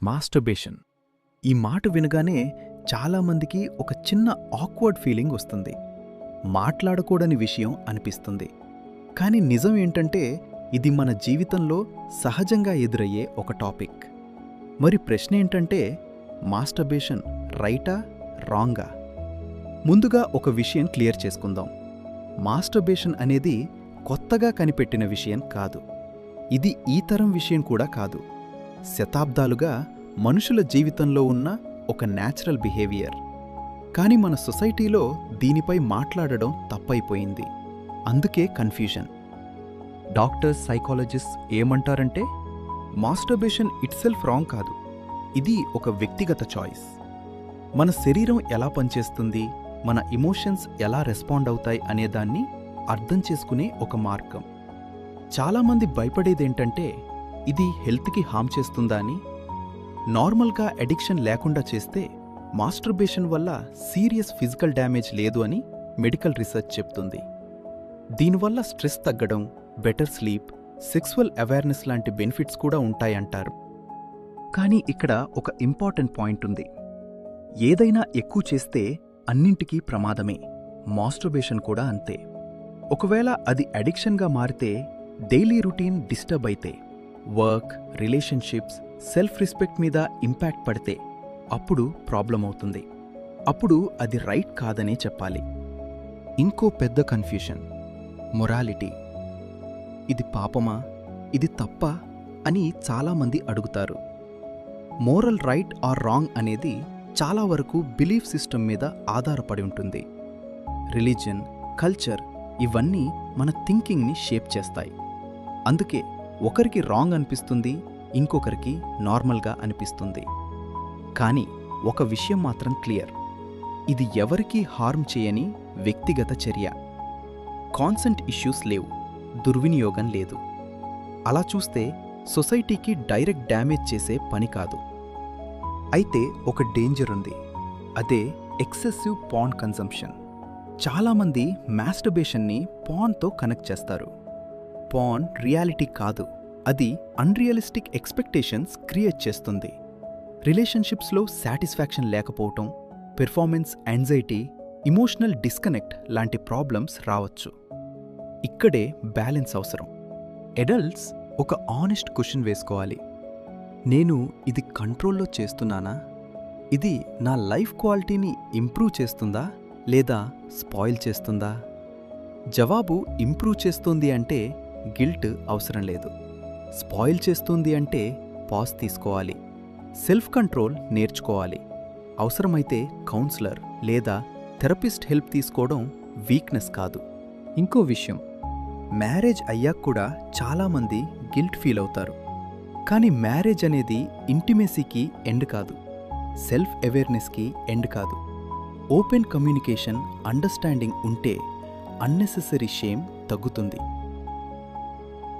Masturbation. ఈ మాట వినగానే చాలామందికి ఒక చిన్న ఆక్వర్డ్ ఫీలింగ్ వస్తుంది. మాట్లాడకూడని విషయం అనిపిస్తుంది. కానీ నిజం ఏంటంటే ఇది మన జీవితంలో సహజంగా ఎదురయ్యే ఒక టాపిక్. మరి ప్రశ్న ఏంటంటే, మాస్టర్బేషన్ రైటా రాంగా? ముందుగా ఒక విషయం క్లియర్ చేసుకుందాం. మాస్టర్బేషన్ అనేది కొత్తగా కనిపెట్టిన విషయం కాదు. ఇది ఈ తరం విషయం కూడా కాదు. శతాబ్దాలుగా మనుషుల జీవితంలో ఉన్న ఒక న్యాచురల్ బిహేవియర్. కానీ మన సొసైటీలో దీనిపై మాట్లాడడం తప్పైపోయింది. అందుకే కన్ఫ్యూజన్. డాక్టర్స్, సైకాలజిస్ట్స్ ఏమంటారంటే, మాస్టర్బేషన్ ఇట్సెల్ఫ్ రాంగ్ కాదు, ఇది ఒక వ్యక్తిగత చాయిస్. మన శరీరం ఎలా పనిచేస్తుంది, మన ఎమోషన్స్ ఎలా రెస్పాండ్ అవుతాయి అనేదాన్ని అర్థం చేసుకునే ఒక మార్గం. చాలామంది భయపడేదేంటంటే, ఇది హెల్త్కి హామ్ చేస్తుందా అని. నార్మల్గా అడిక్షన్ లేకుండా చేస్తే మాస్టర్బేషన్ వల్ల సీరియస్ ఫిజికల్ డ్యామేజ్ లేదు అని మెడికల్ రీసెర్చ్ చెప్తుంది. దీనివల్ల స్ట్రెస్ తగ్గడం, బెటర్ స్లీప్, సెక్సువల్ అవేర్నెస్ లాంటి బెనిఫిట్స్ కూడా ఉంటాయంటారు. కానీ ఇక్కడ ఒక ఇంపార్టెంట్ పాయింట్ ఉంది. ఏదైనా ఎక్కువ చేస్తే అన్నింటికీ ప్రమాదమే. మాస్టర్బేషన్ కూడా అంతే. ఒకవేళ అది అడిక్షన్గా మారితే, డైలీ రొటీన్ డిస్టర్బ్ అయితే, వర్క్, రిలేషన్షిప్స్, సెల్ఫ్ రెస్పెక్ట్ మీద ఇంపాక్ట్ పడితే అప్పుడు ప్రాబ్లం అవుతుంది. అప్పుడు అది రైట్ కాదనే చెప్పాలి. ఇంకో పెద్ద కన్ఫ్యూషన్ మొరాలిటీ. ఇది పాపమా, ఇది తప్పా అని చాలామంది అడుగుతారు. మోరల్ రైట్ ఆర్ రాంగ్ అనేది చాలా వరకు బిలీఫ్ సిస్టమ్ మీద ఆధారపడి ఉంటుంది. రిలీజియన్, కల్చర్ ఇవన్నీ మన థింకింగ్ని షేప్ చేస్తాయి. అందుకే ఒకరికి రాంగ్ అనిపిస్తుంది, ఇంకొకరికి నార్మల్గా అనిపిస్తుంది. కానీ ఒక విషయం మాత్రం క్లియర్, ఇది ఎవరికీ హార్మ్ చేయని వ్యక్తిగత చర్య. కాన్సెంట్ ఇష్యూస్ లేవు, దుర్వినియోగం లేదు. అలా చూస్తే సొసైటీకి డైరెక్ట్ డ్యామేజ్ చేసే పని కాదు. అయితే ఒక డేంజర్ ఉంది. అదే ఎక్సెసివ్ పార్న్ కన్సంప్షన్. చాలామంది మాస్టర్బేషన్ని పార్న్తో కనెక్ట్ చేస్తారు. పార్న్ రియాలిటీ కాదు, అది అన్రియలిస్టిక్ ఎక్స్పెక్టేషన్స్ క్రియేట్ చేస్తుంది. రిలేషన్షిప్స్లో సాటిస్ఫాక్షన్ లేకపోవటం, పెర్ఫార్మెన్స్ యాంగ్జైటీ, ఇమోషనల్ డిస్కనెక్ట్ లాంటి ప్రాబ్లమ్స్ రావచ్చు. ఇక్కడే బ్యాలెన్స్ అవసరం. అడల్ట్స్ ఒక ఆనెస్ట్ క్వశ్చన్ వేసుకోవాలి. నేను ఇది కంట్రోల్లో చేస్తున్నానా? ఇది నా లైఫ్ క్వాలిటీని ఇంప్రూవ్ చేస్తుందా లేదా స్పాయిల్ చేస్తుందా? జవాబు ఇంప్రూవ్ చేస్తుంది అంటే గిల్ట్ అవసరం లేదు. స్పాయిల్ చేస్తుంది అంటే పాజ్ తీసుకోవాలి. సెల్ఫ్ కంట్రోల్ నేర్చుకోవాలి. అవసరమైతే కౌన్సిలర్ లేదా థెరపిస్ట్ హెల్ప్ తీసుకోవడం వీక్నెస్ కాదు. ఇంకో విషయం, మ్యారేజ్ అయ్యాక కూడా చాలామంది గిల్ట్ ఫీల్ అవుతారు. కానీ మ్యారేజ్ అనేది ఇంటిమేసీకి ఎండ్ కాదు, సెల్ఫ్ అవేర్నెస్కి ఎండ్ కాదు. ఓపెన్ కమ్యూనికేషన్, అండర్స్టాండింగ్ ఉంటే అన్నెసెసరీ షేమ్ తగ్గుతుంది.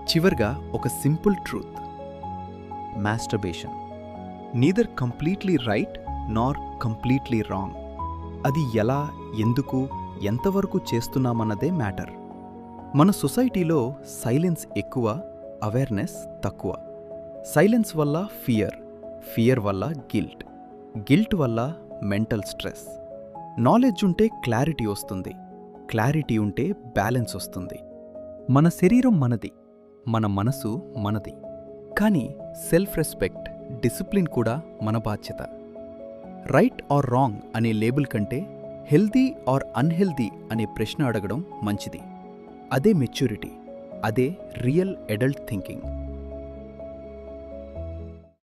చివర్గా ఒక simple truth, masturbation neither completely right నార్ కంప్లీట్లీ రాంగ్. అది ఎలా, ఎందుకు, ఎంతవరకు చేస్తున్నామన్నదే మ్యాటర్. మన సొసైటీలో సైలెన్స్ ఎక్కువ, అవేర్నెస్ తక్కువ. సైలెన్స్ వల్ల ఫియర్, ఫియర్ వల్ల గిల్ట్, గిల్ట్ వల్ల మెంటల్ స్ట్రెస్. నాలెడ్జ్ ఉంటే క్లారిటీ వస్తుంది, క్లారిటీ ఉంటే బ్యాలెన్స్ వస్తుంది. మన శరీరం మనది, మన మనసు మనది. కానీ సెల్ఫ్ రెస్పెక్ట్, డిసిప్లిన్ కూడా మన బాధ్యత. రైట్ ఆర్ రాంగ్ అనే లేబుల్ కంటే హెల్దీ ఆర్ అన్హెల్దీ అనే ప్రశ్న అడగడం మంచిది. అదే మెచ్యూరిటీ, అదే రియల్ అడల్ట్ థింకింగ్.